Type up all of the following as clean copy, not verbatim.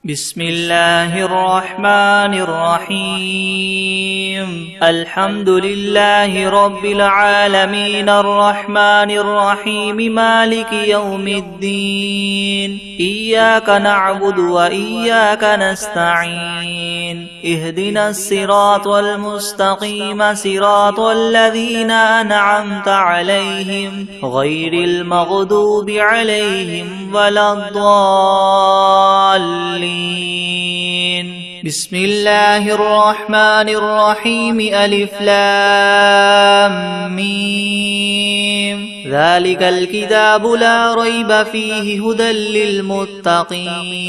بسم الله الرحمن الرحيم الحمد لله رب العالمين الرحمن الرحيم مالك يوم الدين إياك نعبد وإياك نستعين اهدنا الصراط المستقيم صراط الذين أنعمت عليهم غير المغضوب عليهم ولا الضالين. بسم الله الرحمن الرحيم ألف لام ميم ذلك الكتاب لا ريب فيه هدى للمتقين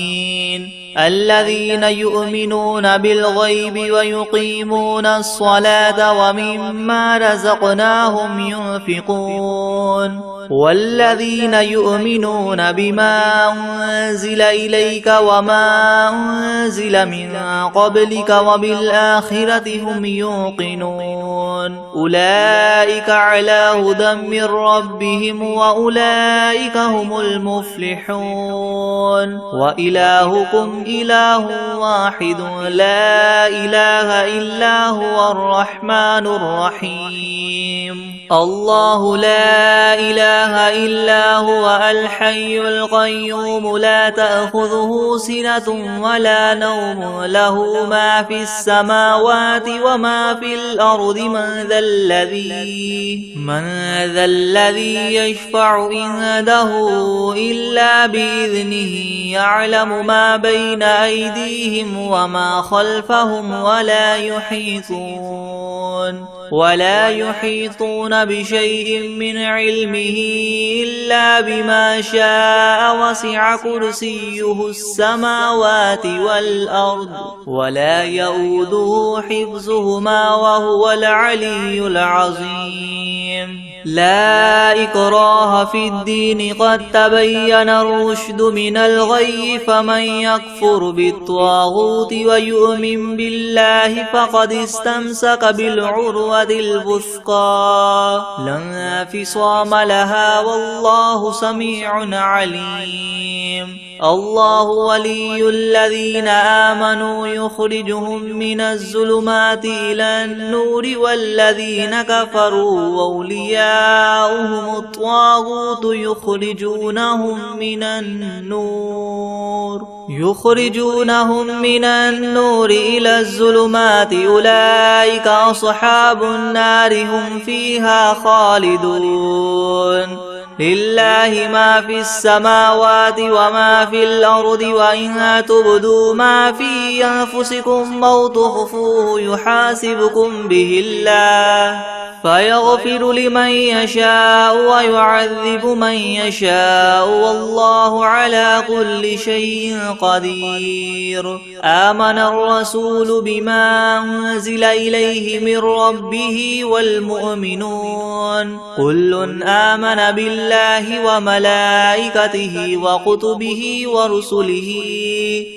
الذين يؤمنون بالغيب ويقيمون الصلاة ومما رزقناهم ينفقون والذين يؤمنون بما أنزل إليك وما أنزل من قبلك وبالآخرة هم يوقنون أولئك على هدى من ربهم وأولئك هم المفلحون وإلهكم إله واحد لا إله إلا هو الرحمن الرحيم الله لا إله إلا هو الحي القيوم لا تأخذه سنة ولا نوم له ما في السماوات وما في الأرض من ذا الذي يشفع عنده إلا بإذنه يعلم ما بين أيديهم وما خلفهم ولا يحيطون بشيء من علمه إلا بما شاء وسع كرسيه السماوات والأرض ولا يؤوده حفظهما وهو العلي العظيم لا إكراه في الدين قد تبين الرشد من الغي فمن يكفر بالطاغوت ويؤمن بالله فقد استمسك بالعروة الوثقى لا انفصام لها والله سميع عليم الله ولي الذين آمنوا يخرجهم من الظلمات إلى النور والذين كفروا أولياؤهم الطاغوت يخرجونهم من النور إلى الظلمات أولئك أصحاب النار هم فيها خالدون لله ما في السماوات وما في الأرض وإن تبدوا ما في أنفسكم أو تخفوه يحاسبكم به الله فيغفر لمن يشاء ويعذب من يشاء والله على كل شيء قدير آمن الرسول بما أنزل إليه من ربه والمؤمنون كل آمن بالله وملائكته وكتبه ورسله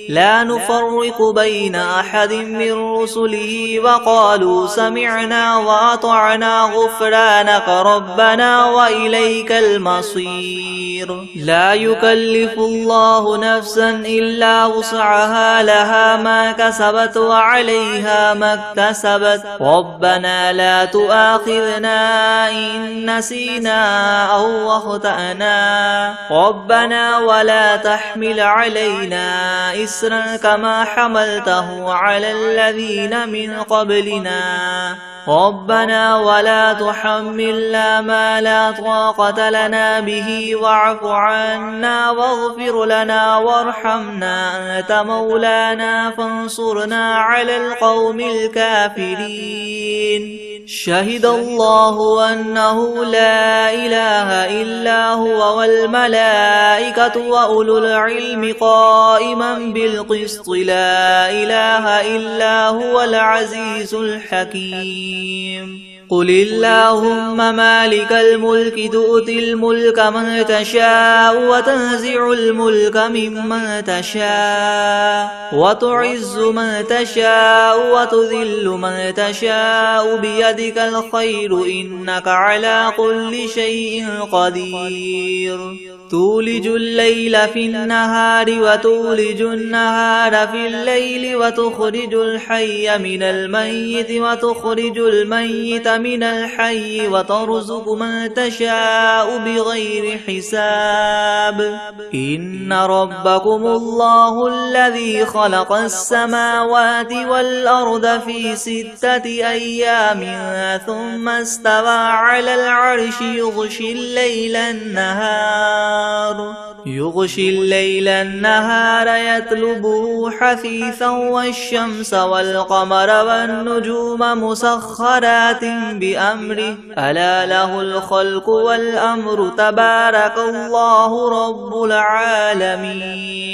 لا نفرق بين أحد من رسله وقالوا سمعنا وأطعنا غفرانك ربنا وإليك المصير لا يكلف الله نفسا إلا وسعها لها ما كسبت وعليها ما اكتسبت ربنا لا تؤاخذنا إن نسينا أو أخطأنا ربنا ولا تحمل علينا إسرا كما حملته على الذين من قبلنا ربنا ولا تحملنا ما لا طاقة لنا به واعف عنا واغفر لنا وارحمنا أنت مولانا فانصرنا على القوم الكافرين شهد الله أنه لا إله إلا هو والملائكة وأولو العلم قائما بالقسط لا إله إلا هو العزيز الحكيم قل اللهم مالك الملك تؤتي الملك من تشاء وتنزع الملك ممن تشاء وتعز من تشاء وتذل من تشاء بيدك الخير إنك على كل شيء قدير تولج الليل في النهار وتولج النهار في الليل وتخرج الحي من الميت وتخرج الميت من الحي وترزق من تشاء بغير حساب إن ربكم الله الذي خلق السماوات والأرض في 6 أيام ثم استوى على العرش يغشي الليل النهار يطلبه حثيثا والشمس والقمر والنجوم مسخرات بأمره ألا له الخلق والأمر تبارك الله رب العالمين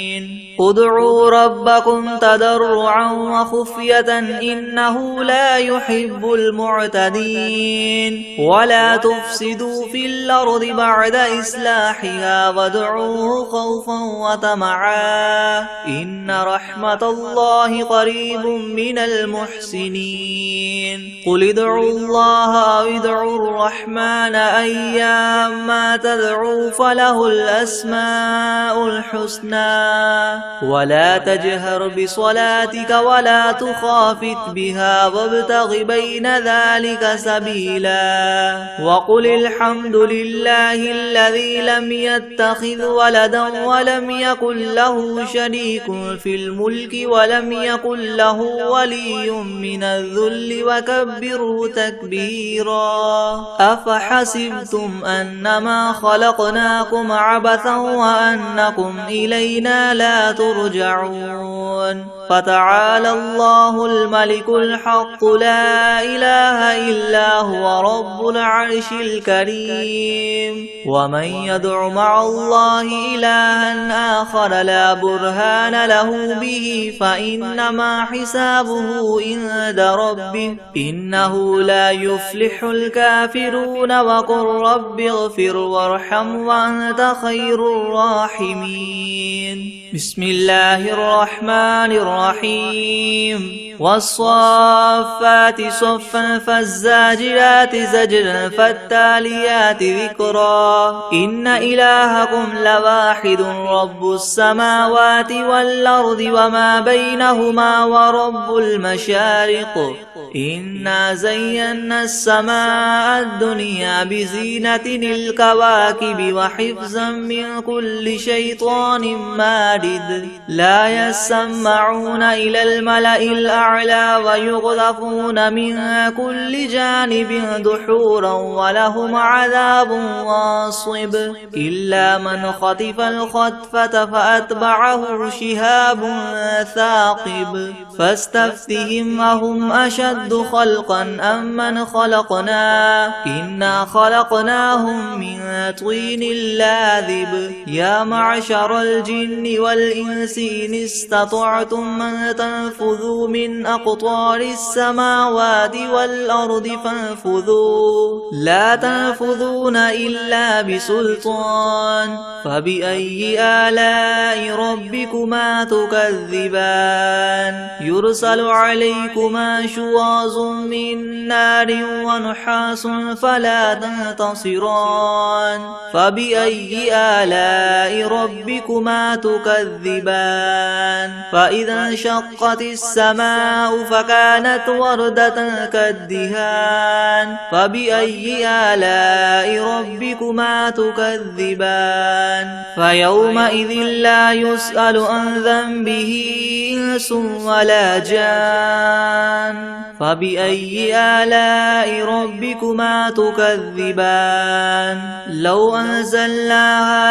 ادعوا ربكم تضرعا وخفية إنه لا يحب المعتدين ولا تفسدوا في الأرض بعد إصلاحها وادعوه خوفا وطمعا إن رحمة الله قريب من المحسنين قل ادعوا الله أو ادعوا الرحمن أيما تدعوا فله الأسماء الحسنى ولا تجهر بصلاتك ولا تخافت بها وابتغ بين ذلك سبيلا وقل الحمد لله الذي لم يتخذ ولدا ولم يكن له شريك في الملك ولم يكن له ولي من الذل وكبره تكبيرا أفحسبتم أنما خلقناكم عبثا وأنكم إلينا لا ترجعون فتعالى الله الملك الحق لا إله إلا هو رب العرش الكريم ومن يدع مع الله إلها آخر لا برهان له به فإنما حسابه عند ربه إنه لا يفلح الكافرون وقل رب اغفر وارحم وأنت خير الراحمين بسم الله الرحمن الرحيم والصافات صفا فالزاجرات زجرا فالتاليات ذكرا إن إلهكم لواحد رب السماوات والأرض وما بينهما ورب المشارق إنا زينا السماء الدنيا بزينة الكواكب وحفظا من كل شيطان مارد لا يسمعون إلى الملأ الأعلى ويغذفون من كل جانب دحورا ولهم عذاب واصب إلا من خطف الخطفة فأتبعه شهاب ثاقب فاستفتهم أهم أشد خلقا أم من خلقنا إنا خلقناهم من طين لاذب يا معشر الجن والإنس إن استطعتم أن تنفذوا من أقطار السماوات والأرض فانفذوا لا تنفذون إلا بسلطان فبأي آلاء ربكما تكذبان يرسل عليكما شواظ من نار ونحاس فلا تنتصران فبأي آلاء ربكما تكذبان فإذا انشقت السماء فكانت وردة كالدهان فبأي آلاء ربكما تكذبان فيومئذ لا يسأل عن ذنبه إنس ولا جان فبأي آلاء ربكما تكذبان لو أنزلنا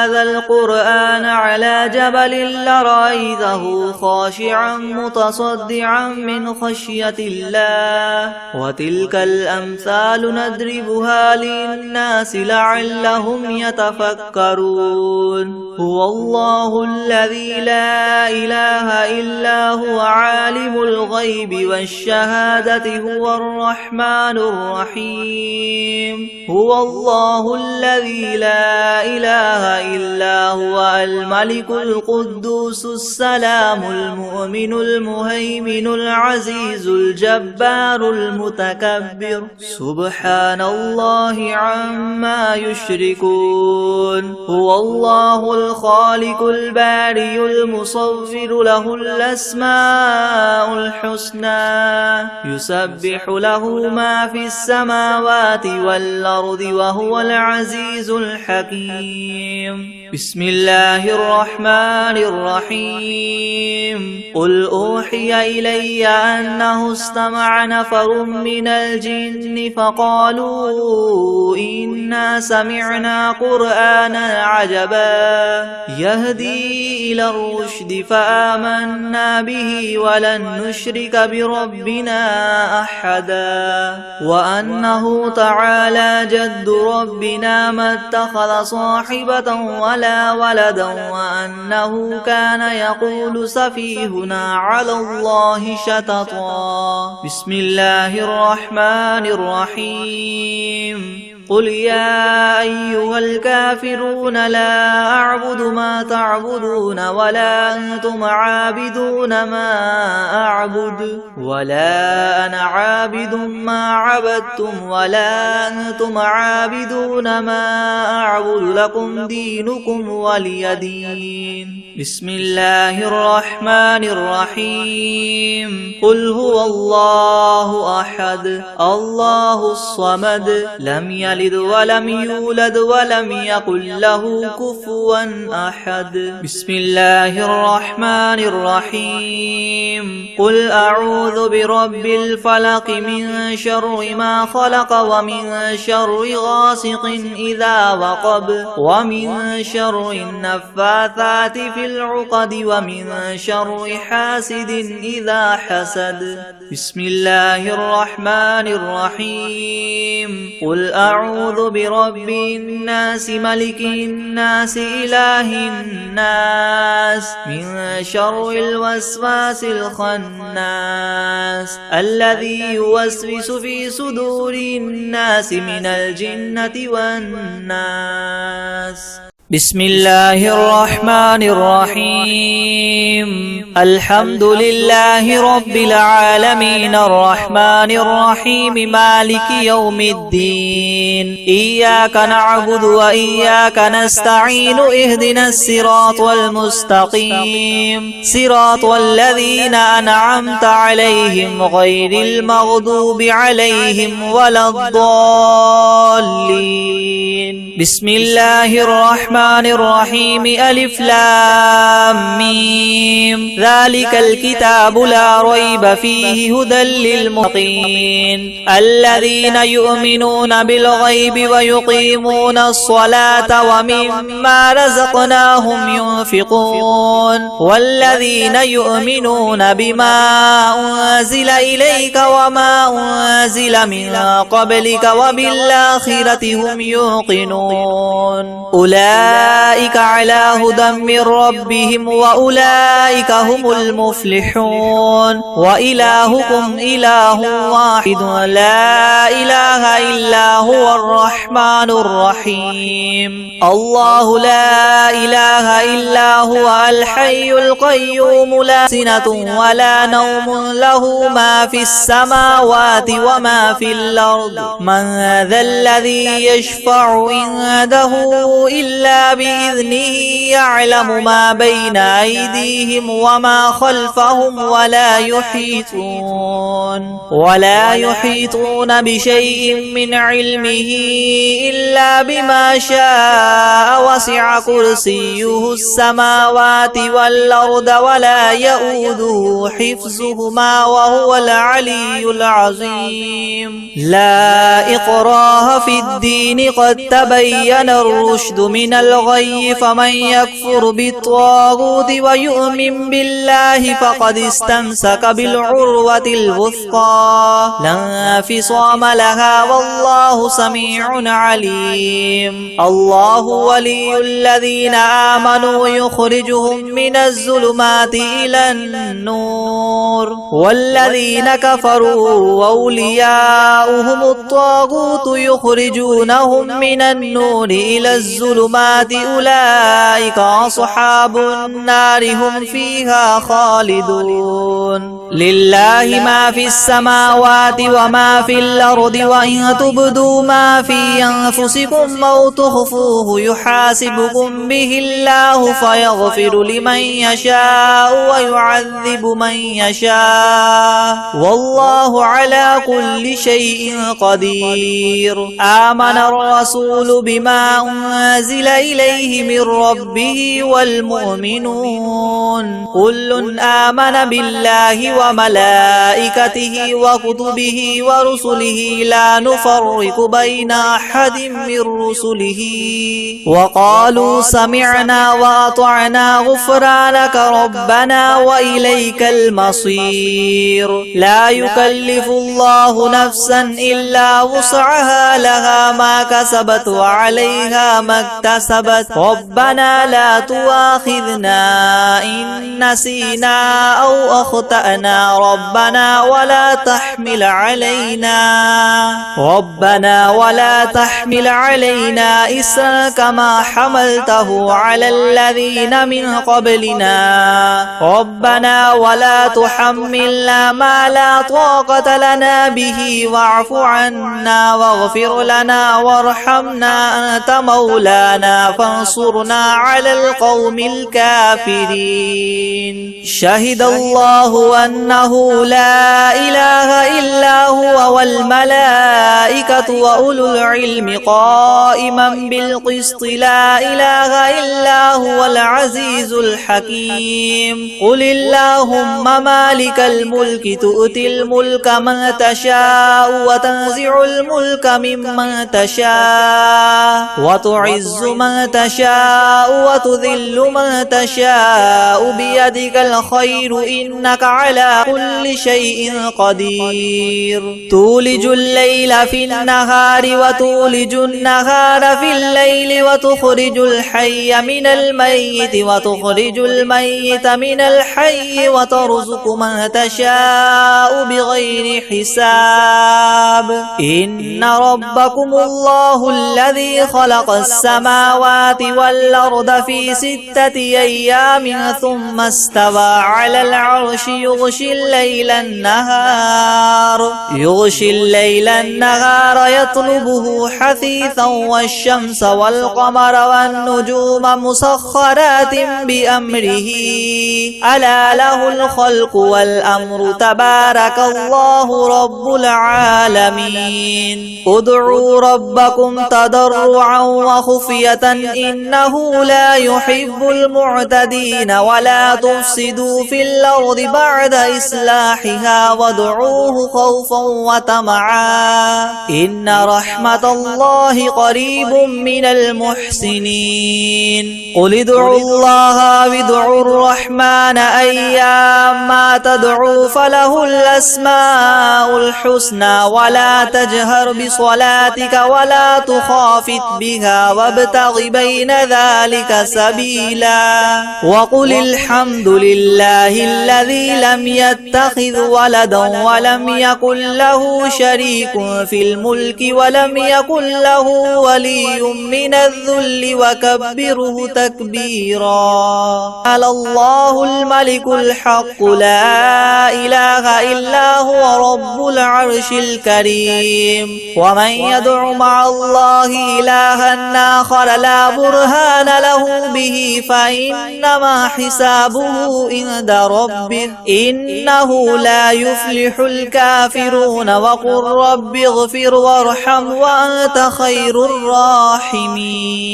هذا القرآن على جبل لرأيته خاشعا متصدعا من خشية الله وتلك الأمثال نضربها للناس لعلهم يتفكرون هو الله الذي لا إله إلا هو عالم الغيب والشهادة هو الرحمن الرحيم هو الله الذي لا إله إلا هو الملك القدوس القدوس السلام المؤمن المهيمن العزيز الجبار المتكبر سبحان الله عما يشركون هو الله الخالق البارئ المصور له الأسماء الحسنى يسبح له ما في السماوات والأرض وهو العزيز الحكيم بسم الله الرحمن الرحيم قل أوحي إلي أنه استمع نفر من الجن فقالوا إنا سمعنا قرآنا عجبا يهدي إلى الرشد فآمنا به ولن نشرك بربنا أحدا وأنه تعالى جد ربنا ما اتخذ صاحبة ولا ولدا وأنه كان يقول سفيهنا على الله شططا بسم الله الرحمن الرحيم قل يا أيها الكافرون لا أعبد ما تعبدون ولا أنتم عابدون ما أعبد ولا أنا عابد ما عبدتم ولا أنتم عابدون ما أعبد لكم دينكم ولي دين بسم الله الرحمن الرحيم قل هو الله أحد الله الصمد لم يلد ولم يولد ولم يكن له كفوا أحد بسم الله الرحمن الرحيم قل أعوذ برب الفلق من شر ما خلق ومن شر غاسق إذا وقب ومن شر النفاثات في العقد ومن شر حاسد إذا حسد بسم الله الرحمن الرحيم قل أعوذ برب الناس ملك الناس إله الناس من شر الوسواس الخناس الذي يوسوس في صدور الناس من الجنة والناس بسم الله الرحمن الرحيم الحمد لله رب العالمين الرحمن الرحيم مالك يوم الدين إياك نعبد وإياك نستعين اهدنا الصراط المستقيم صراط الذين أنعمت عليهم غير المغضوب عليهم ولا الضالين بسم الله الرحمن الرحيم ألف لام ميم ذلك الكتاب لا ريب فيه هدى للمتقين الذين يؤمنون بالغيب ويقيمون الصلاة ومما رزقناهم ينفقون والذين يؤمنون بما أنزل إليك وما أنزل من قبلك وبالآخرة هم يوقنون أولئك على هدى من ربهم وأولئك هم المفلحون وإلهكم إله واحد لا إله إلا هو الرحمن الرحيم الله لا إله إلا هو الحي القيوم لا سنة ولا نوم له ما في السماوات وما في الأرض من ذا الذي يشفع عنده إلا بإذنه يعلم ما بين أيديهم وما خلفهم ولا يحيطون بشيء من علمه إلا بما شاء وسع كرسيه السماوات والأرض ولا يؤوده حفظهما وهو العلي العظيم لا إكراه في الدين قد تبين الرشد من الغي فمن يكفر بالطاغوت ويؤمن بالله فقد استمسك بالعروة الوثقى لا انفصام لها والله سميع عليم الله ولي الذين آمنوا يخرجهم من الظلمات إلى النور والذين كفروا أولياؤهم الطاغوت يخرجونهم من النور إلى الظلمات الظلمات أولئك أصحاب النار هم فيها خالدون لله ما في السماوات وما في الأرض وإن تبدوا ما في أنفسكم أو تخفوه يحاسبكم به الله فيغفر لمن يشاء ويعذب من يشاء والله على كل شيء قدير آمن الرسول بما أنزل إليه من ربه والمؤمنون كل آمن بالله وملائكته وكتبه ورسله لا نفرق بين أحد من رسله وقالوا سمعنا وأطعنا غفرانك ربنا وإليك المصير لا يكلف الله نفسا إلا وسعها لها ما كسبت وعليها ما اكتسبت ربنا لا تؤاخذنا إن نسينا أو أخطأنا ربنا ولا تحمل علينا إسرا كما حملته على الذين من قبلنا ربنا ولا تحملنا ما لا طاقة لنا به واعف عنا واغفر لنا وارحمنا أنت مولانا فانصرنا على القوم الكافرين شهد الله أنه لا إله إلا هو والملائكة وأولو العلم قائما بالقسط لا إله إلا هو العزيز الحكيم قل اللهم مالك الملك تؤتي الملك من تشاء وتنزع الملك ممن تشاء وتعز من تشاء وتذل من تشاء بيدك الخير إنك على كل شيء قدير تولج الليل في النهار وتولج النهار في الليل وتخرج الحي من الميت وتخرج الميت من الحي وترزق من تشاء بغير حساب إن ربكم الله الذي خلق السماوات والأرض في 6 أيام ثم استوى على العرش يغشي الليل النهار يطلبه حثيثا والشمس والقمر والنجوم مسخرات بأمره ألا له الخلق والأمر تبارك الله رب العالمين ادعوا ربكم تضرعا وخفية إنه لا يحب المعتدين ولا تفسدوا في الأرض بعد إصلاحها وادعوه خوفا وطمعا إن رحمة الله قريب من المحسنين قل ادعوا الله وادعوا الرحمن أيما تدعوا فله الأسماء الحسنى ولا تجهر بصلاتك ولا تخافت بها وابتغ بين ذلك سبيلا وقل الحمد لله الذي لم يتخذ ولدا ولم يكن له شريك في الملك ولم يكن له ولي من الذل وكبره تكبيرا على الله الملك الحق لا إله إلا هو رب العرش الكريم ومن يدع مع الله إلها آخر لا برهان له به فإنما حسابه عند ربه إنه لا يفلح الكافرون وقل رب اغفر وارحم وأنت خير الراحمين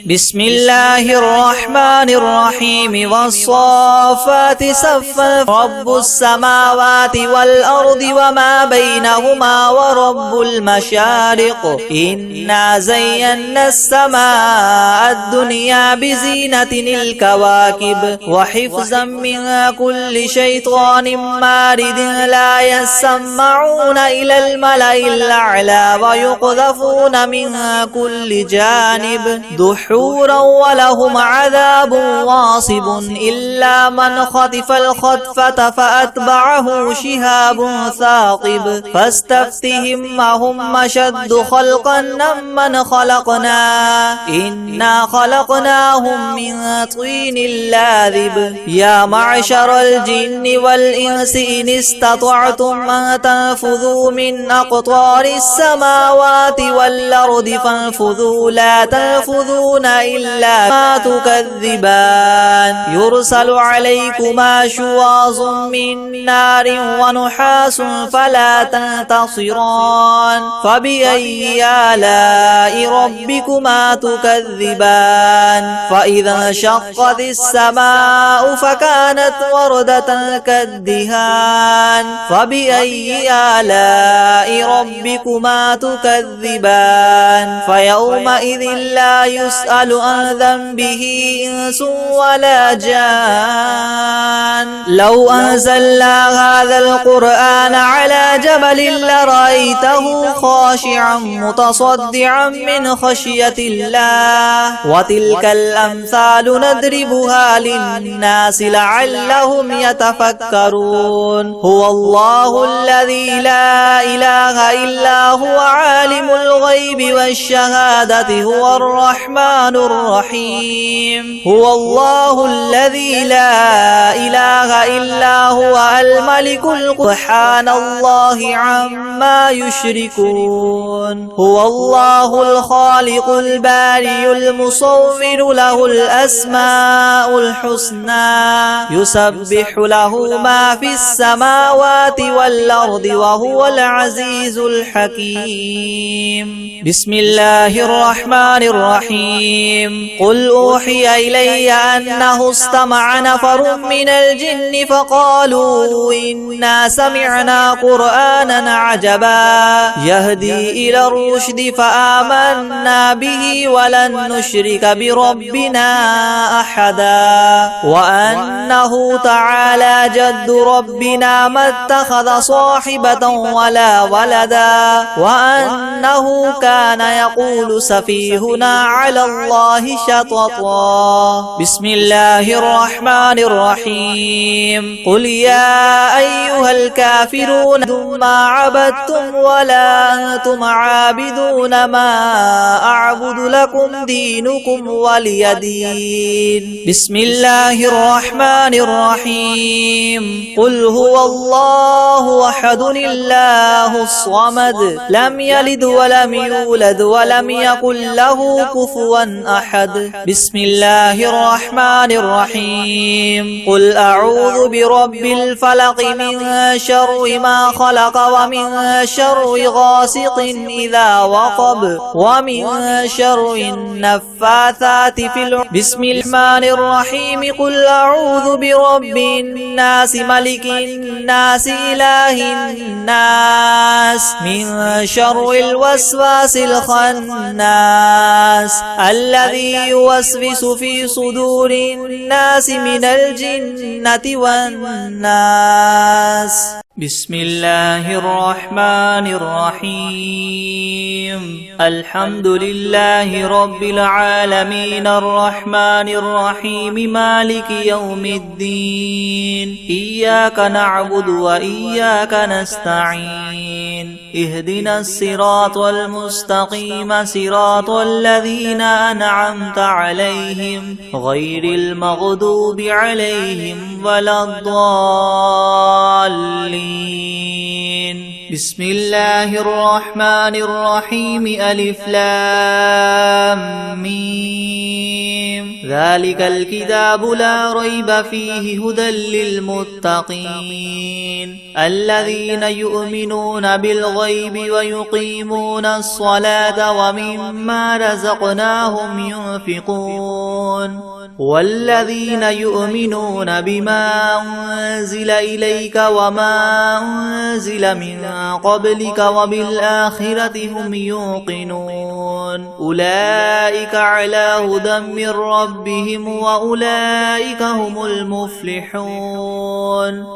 بسم الله الرحمن الرحيم والصافات صفا رب السماوات والأرض وما بينهما ورب المشارق إنا زينا السماء الدنيا بزينة الكواكب وحفظا من كل شيطان مارد لا يسمعون إلى الملأ الأعلى ويقذفون من كل جانب دحورا ولهم عذاب واصب إلا من خطف الخطفة فأتبعه شهاب ثاقب فاستفتهم أهم أشد خلقا ممن خلقنا إنا خلقناهم من طين لاذب يا معشر الجن والإنس إن استطعتم أن تنفذوا من أقطار السماوات والأرض فانفذوا لا تنفذون إلا ما تكذبان يرسل عليكما شواظ من نار ونحاس فلا تنتصران فبأي آلاء ربكما تكذبان فإذا انشقت السماء فكانت وردة كالدهان فبأي آلاء ربكما تكذبان فيومئذ لا يسأل عن ذنبه إنس ولا جان لو أنزلنا هذا القرآن على جبل لرأيته خاشعا متصدعا من خشية الله وتلك الأمثال نضربها للناس لعلهم يتفكرون هو الله الذي لا إله إلا هو عالم الغيب والشهادة هو الرحمن الرحيم هو الله الذي لا إله إلا هو الملك سبحان الله عما يشركون هو الله الخالق البارئ المصور له الأسماء الحسنى يسبح له ما في السماوات والأرض وهو العزيز الحكيم بسم الله الرحمن الرحيم قل أوحي إلي أنه استمع نفر من الجن فقالوا إنا سمعنا قرآنا عجبا يهدي إلى الرشد فآمنا به ولن نشرك بربنا أحدا وأنه تعالى جد ربنا ما اتخذ صاحبة ولا ولدا وأنه كان يقول سفيهنا على الله شططا بسم الله الرحمن الرحيم قل يا أيها الكافرون ما عبدتم ولا أنتم عابدون ما أعبد لكم دينكم ولي دين بسم الله الرحمن الرحيم قل هو الله أحد الله الصمد لم يلد ولم يولد ولم يكن له كفوا أحد بسم الله الرحمن الرحيم قل أعوذ برب الفلق من شر ما خلق ومن شر غاسق إذا وقب ومن شر النفاثات في العقد بسم الرحمن الرحيم قل أعوذ برب الناس ملك الناس إله الناس من شر الوسواس الخناس الذي يوسوس في صدور الناس من الجنة والناس بسم الله الرحمن الرحيم الحمد لله رب العالمين الرحمن الرحيم مالك يوم الدين إياك نعبد وإياك نستعين اهدنا الصراط المستقيم صراط الذين أنعمت عليهم غير المغضوب عليهم ولا الضالين بسم الله الرحمن الرحيم ألف لام ميم ذلك الكتاب لا ريب فيه هدى للمتقين الذين يؤمنون بالغيب ويقيمون الصلاة ومما رزقناهم ينفقون والذين يؤمنون بما أنزل إليك وما أنزل من قبلك وبالآخرة هم يوقنون أولئك على هدى من ربهم وأولئك هم المفلحون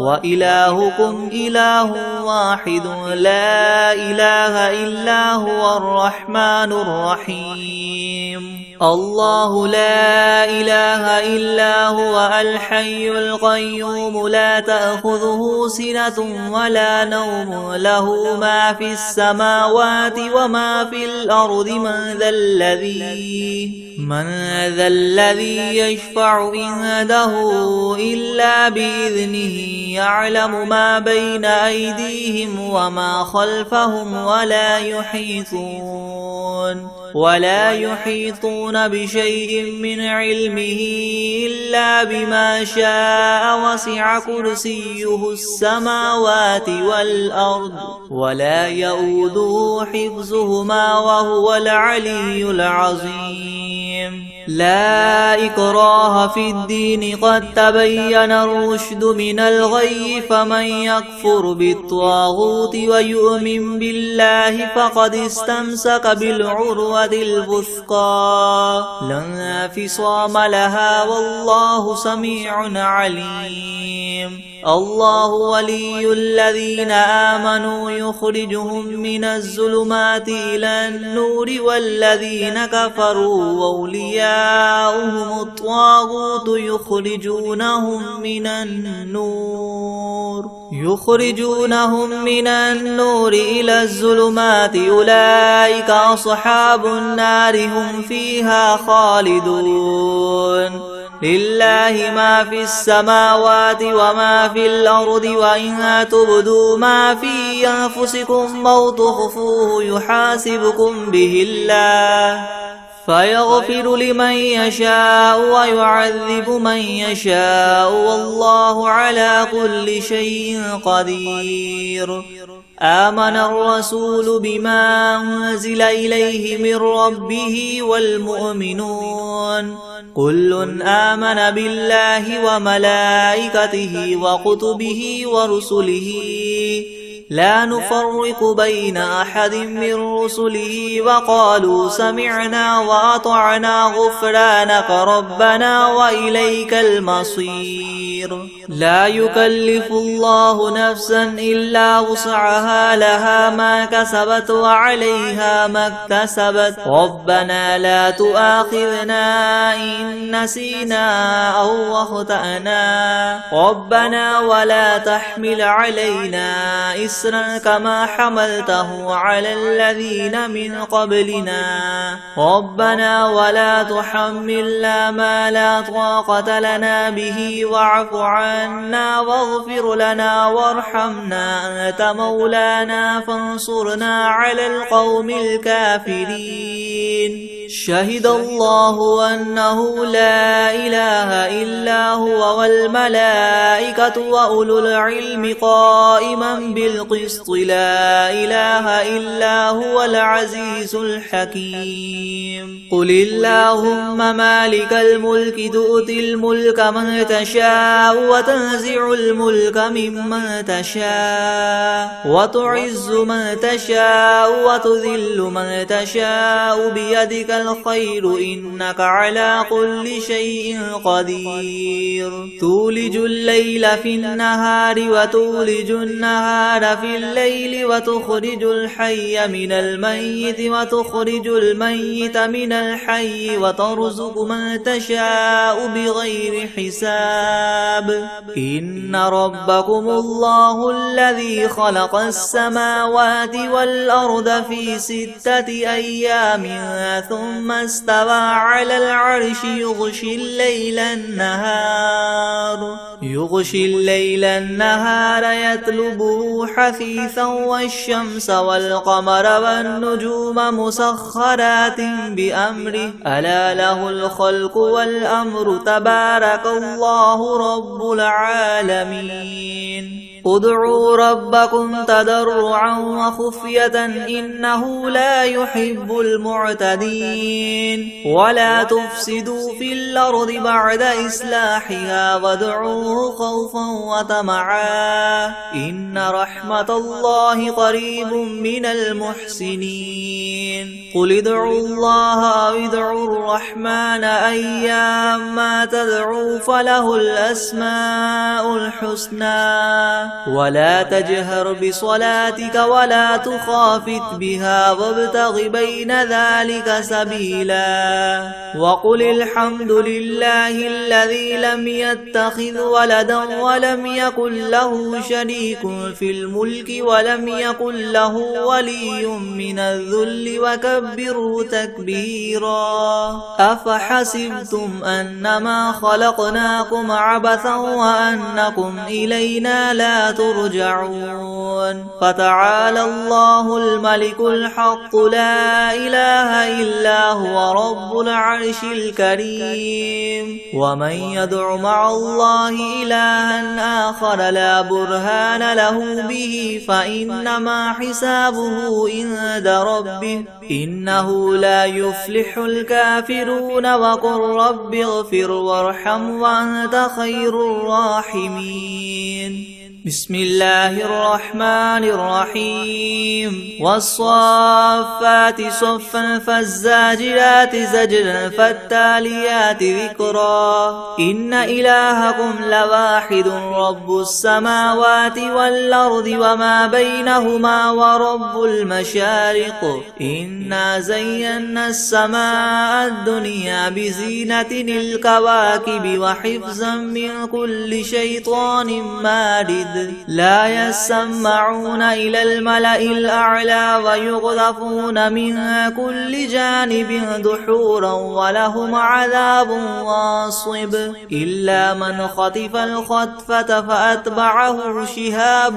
وإلهكم إله واحد لا إله إلا هو الرحمن الرحيم الله لا إله إلا هو الحي القيوم لا تأخذه سنة ولا نوم له ما في السماوات وما في الأرض من ذا الذي يشفع عنده إلا بإذنه يعلم ما بين أيديهم وما خلفهم ولا يحيطون بشيء من علمه إلا بما شاء وسع كرسيه السماوات والأرض ولا يؤوده حفظهما وهو العلي العظيم لا إكراه في الدين قد تبين الرشد من الغي فمن يكفر بالطاغوت ويؤمن بالله فقد استمسك بالعروة الوثقى لا انفصام لها والله سميع عليم الله ولي الذين آمنوا يخرجهم من الظلمات إلى النور والذين كفروا أولياؤهم الطاغوت يخرجونهم من النور إلى الظلمات أولئك أصحاب النار هم فيها خالدون لله ما في السماوات وما في الأرض وإن تبدوا ما في أنفسكم أو تخفوه يحاسبكم به الله فيغفر لمن يشاء ويعذب من يشاء والله على كل شيء قدير آمن الرسول بما أنزل إليه من ربه والمؤمنون كل آمن بالله وملائكته وكتبه ورسله لا نفرق بين أحد من رسله وقالوا سمعنا وأطعنا غفرانك ربنا وإليك المصير لا يكلف الله نفسا إلا وسعها لها ما كسبت وعليها ما اكتسبت ربنا لا تؤاخذنا إن نسينا أو أخطأنا ربنا ولا تحمل علينا إسرا كما حملته على الذين من قبلنا ربنا ولا تحملنا ما لا طاقة لنا به واعف عنا واغفر لنا وارحمنا أنت مولانا فانصرنا على القوم الكافرين شهد الله أنه لا إله إلا هو والملائكة وأولو العلم قائما بالقسط لا إله إلا هو العزيز الحكيم قل اللهم مالك الملك تؤتي الملك من تشاء وتنزع الملك ممن تشاء وتعز من تشاء وتذل من تشاء بيدك الخير إنك على كل شيء قدير تولج الليل في النهار وتولج النهار في الليل وتخرج الحي من الميت وتخرج الميت من الحي وترزق من تشاء بغير حساب إن ربكم الله الذي خلق السماوات والأرض في 6 أيام ثم استوى على العرش يغشي الليل النهار يطلبه حثيثا والشمس والقمر والنجوم مسخرات بأمره ألا له الخلق والأمر تبارك الله رب العالمين ادعوا ربكم تضرعا وخفية إنه لا يحب المعتدين ولا تفسدوا في الأرض بعد إصلاحها وادعوه خوفا وطمعا إن رحمة الله قريب من المحسنين قل ادعوا الله أو ادعوا الرحمن أيما تدعوا فله الأسماء الحسنى ولا تجهر بصلاتك ولا تخافت بها وابتغ بين ذلك سبيلا وقل الحمد لله الذي لم يتخذ ولدا ولم يكن له شريك في الملك ولم يكن له ولي من الذل وكبره تكبيرا أفحسبتم أنما خلقناكم عبثا وأنكم إلينا لا ترجعون فتعالى الله الملك الحق لا إله إلا هو رب العرش الكريم ومن يدع مع الله إلها آخر لا برهان له به فإنما حسابه عند ربه إنه لا يفلح الكافرون وقل رب اغفر وارحم وأنت خير الراحمين بسم الله الرحمن الرحيم والصافات صفا فالزاجرات زجرا فالتاليات ذكرا إن إلهكم لواحد رب السماوات والأرض وما بينهما ورب المشارق إنا زينا السماء الدنيا بزينة الكواكب وحفظا من كل شيطان مارد لا يسمعون إلى الملأ الأعلى ويقذفون من كل جانب دحورا ولهم عذاب واصب إلا من خطف الخطفة فأتبعه شهاب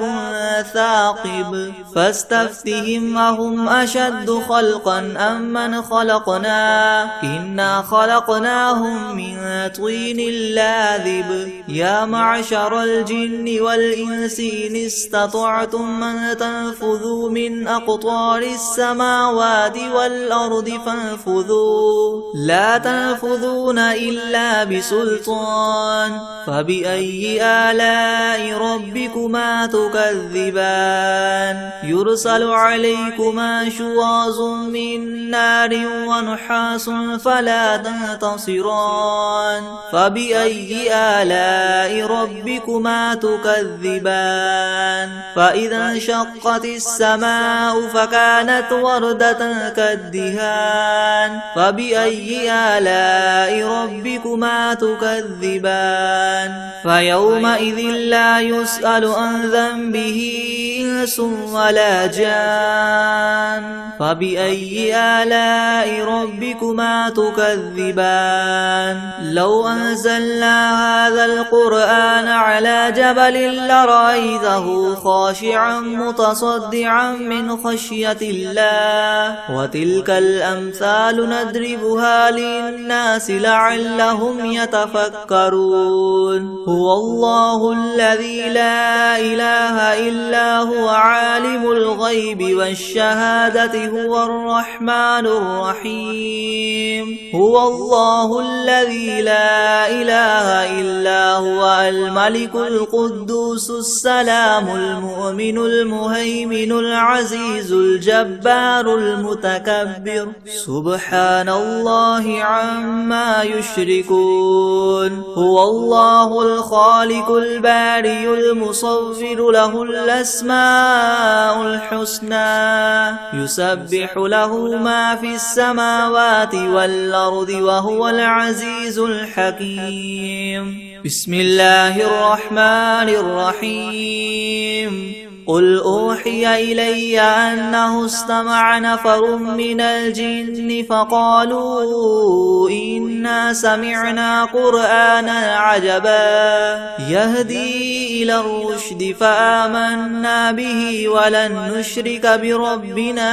ثاقب فاستفتهم أهم أشد خلقا أم من خلقنا إنا خلقناهم من طين لاذب يا معشر الجن والإنس إن استطعتم أن تنفذوا من أقطار السماوات والأرض فانفذوا لا تنفذون إلا بسلطان فبأي آلاء ربكما تكذبان يرسل عليكما شواظ من نار ونحاس فلا تنتصران فبأي آلاء ربكما تكذبان فإذا انشقت السماء فكانت وردة كالدهان فبأي آلاء ربكما تكذبان فيومئذ لا يسأل عن ذنبه إنس ولا جان فبأي آلاء ربكما تكذبان لو أنزلنا هذا القرآن على جبل لرأيته خاشعا متصدعا من خشية الله وتلك الأمثال نضربها للناس لعلهم يتفكرون هو الله الذي لا إله إلا هو عالم الغيب والشهادة هو الرحمن الرحيم هو الله الذي لا إله إلا هو الملك القدوس السلام المؤمن المهيمن العزيز الجبار المتكبر سبحان الله عما يشركون هو الله الخالق البارئ المصور له الأسماء الحسنى يسبح له ما في السماوات والأرض وهو العزيز الحكيم بسم الله الرحمن الرحيم قل أوحي إلي أنه استمع نفر من الجن فقالوا إنا سمعنا قرآنا عجبا يهدي إلى الرشد فآمنا به ولن نشرك بربنا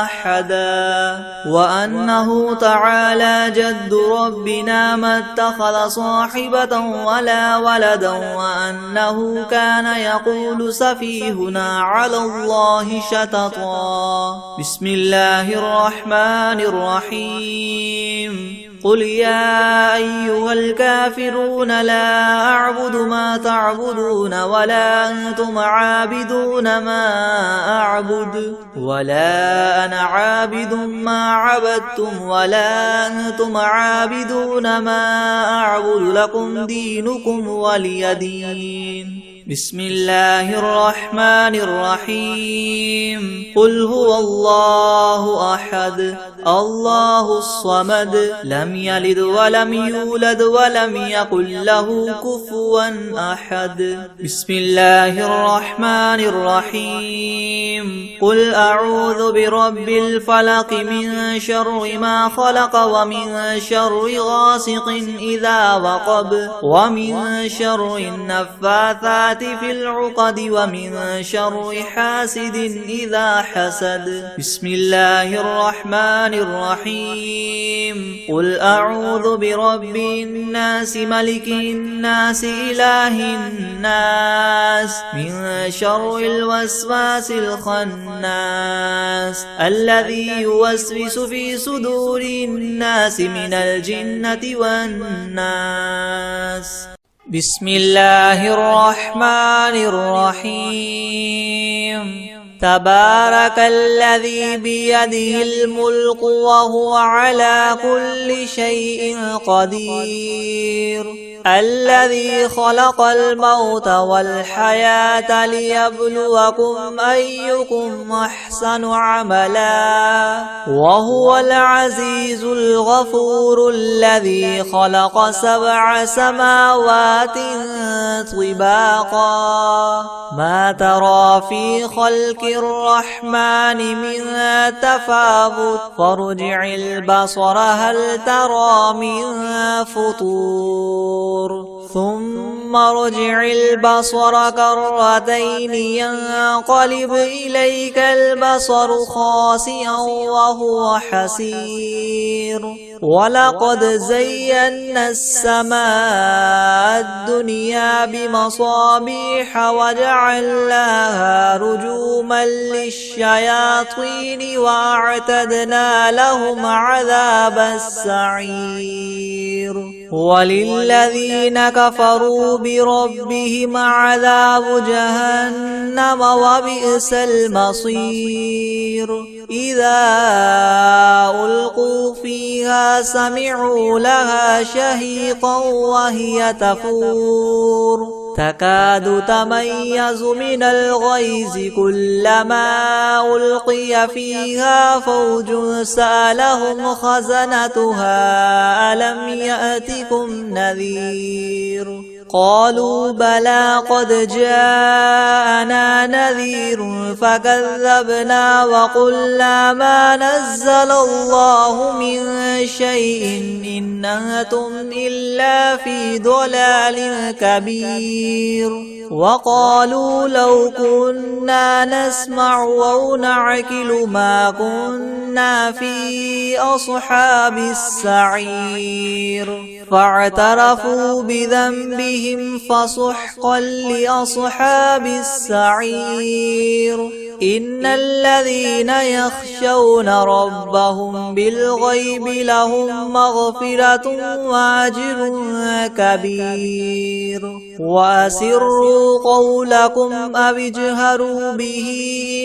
أحدا وأنه تعالى جد ربنا ما اتخذ صاحبة ولا ولدا وأنه كان يقول سفيهنا على الله شططا بسم الله الرحمن الرحيم قل يا أيها الكافرون لا أعبد ما تعبدون ولا أنتم عابدون ما أعبد ولا أنا عابد ما عبدتم ولا أنتم عابدون ما أعبد لكم دينكم ولي دين بسم الله الرحمن الرحيم قل هو الله أحد الله الصمد لم يلد ولم يولد ولم يكن له كفوا أحد بسم الله الرحمن الرحيم قل أعوذ برب الفلق من شر ما خلق ومن شر غاسق إذا وقب ومن شر النفاثات في العقد ومن شر حاسد إذا حسد بسم الله الرحمن الرحيم قل أعوذ برب الناس ملك الناس إله الناس من شر الوسواس الخناس الذي يوسوس في صدور الناس من الجنة والناس بسم الله الرحمن الرحيم تبارك الذي بيده الملك وهو على كل شيء قدير الذي خلق الموت والحياة ليبلوكم أيكم أحسن عملا وهو العزيز الغفور الذي خلق 7 سماوات طباقا ما ترى في خلق الرحمن من تفاوت فارجع البصر هل ترى من فطور ثم ارجع البصر كرتين ينقلب إليك البصر خاسئا وهو حسير ولقد زينا السماء الدنيا بمصابيح وجعلناها رجوما للشياطين وأعتدنا لهم عذاب السعير وللذين كفروا بربهم عذاب جهنم وبئس المصير إذا ألقوا فيها سمعوا لها شهيقا وهي تفور تكاد تميز من الغيظ كلما ألقي فيها فوج سألهم خزنتها ألم يأتكم نذير قالوا بلى قد جاءنا نذير فكذبنا وقلنا ما نزل الله من شيء إن أنتم إلا في ضلال كبير وقالوا لو كنا نسمع أو نعقل ما كنا في أصحاب السعير فاعترفوا بذنبهم فسحقا لأصحاب السعير إن الذين يخشون ربهم بالغيب لهم مغفرة وأجر كبير وأسروا قولكم أو اجهروا به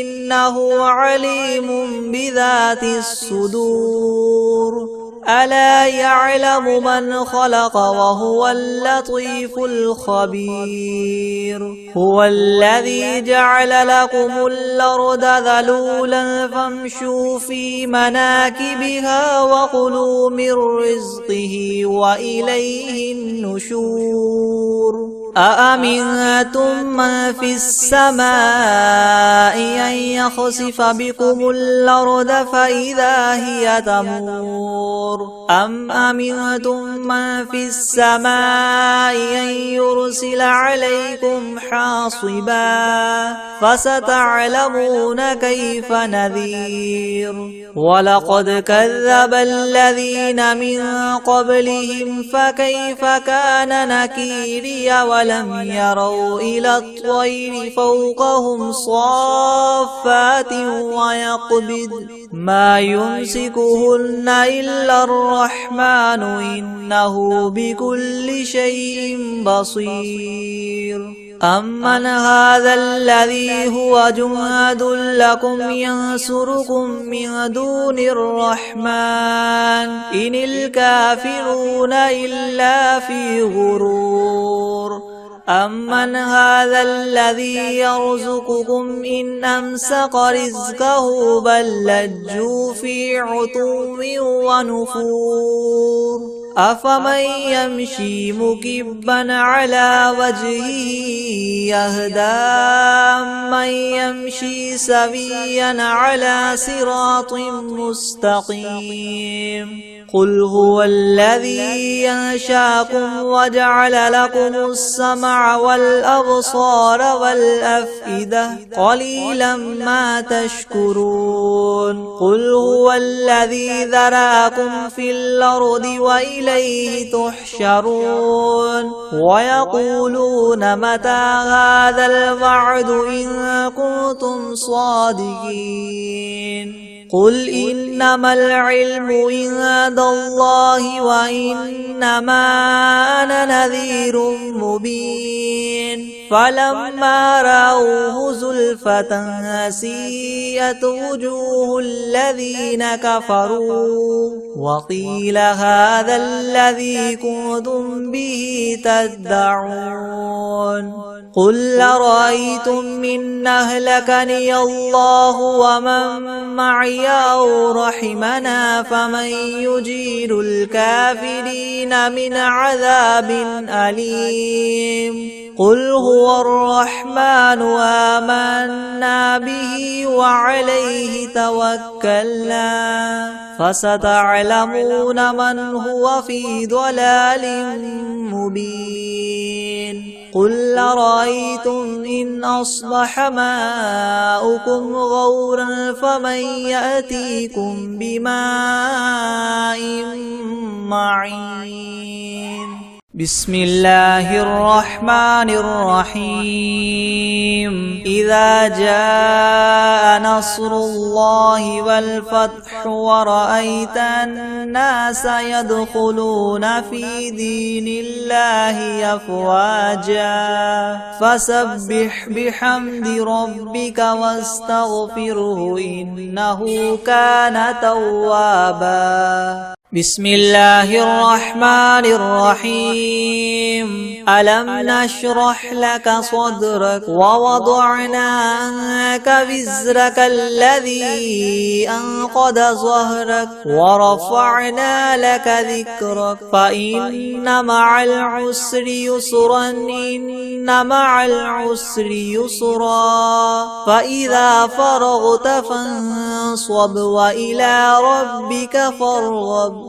إنه عليم بذات الصدور ألا يعلم من خلق وهو اللطيف الخبير هو الذي جعل لكم الأرض ذلولا فامشوا في مناكبها وكلوا من رزقه وإليه النشور أأمنتم من في السماء أن يخسف بكم الأرض فإذا هي تمور أم أمنتم من في السماء أن يرسل عليكم حاصبا فستعلمون كيف نذير ولقد كذب الذين من قبلهم فكيف كان نكيري ولم يروا إلى الطير فوقهم صافات ويقبض ما يمسكهن إلا الرحمن إنه بكل شيء بصير أمن هذا الذي هو جند لكم ينصركم من دون الرحمن إن الكافرون إلا في غرور أمن هذا الذي يرزقكم إن أمسك رزقه بل لجوا في عتو ونفور أفمن يمشي مكبا على وجهه يهدى أمن يمشي سويا على صراط مستقيم قل هو الذي ينشاكم وجعل لكم السمع والأبصار والأفئدة قليلا ما تشكرون قل هو الذي ذراكم في الأرض وإليه تحشرون ويقولون متى هذا الوعد إن كنتم صادقين قل إنما العلم عند الله وإنما أنا نذير مبين فلما رأوه زلفة سيئت وجوه الذين كفروا وقيل هذا الذي كنتم به تدعون قل أرأيتم إن أهلكني الله ومن معي أو رحمنا فمن يجير الكافرين من عذاب أليم قل هو الرحمن آمنا به وعليه توكلنا فستعلمون من هو في ضلال مبين قل أرأيتم إن أصبح ماؤكم غورا فمن يأتيكم بماء معين بسم الله الرحمن الرحيم إذا جاء نصر الله والفتح ورأيت الناس يدخلون في دين الله أفواجا فسبح بحمد ربك واستغفره إنه كان توابا بسم الله الرحمن الرحيم ألم نشرح لك صدرك ووضعنا عنك وزرك الذي أنقض ظهرك ورفعنا لك ذكرك فإن مع العسر يسرا إن مع العسر يسرا فإذا فرغت فانصب وإلى ربك فارغب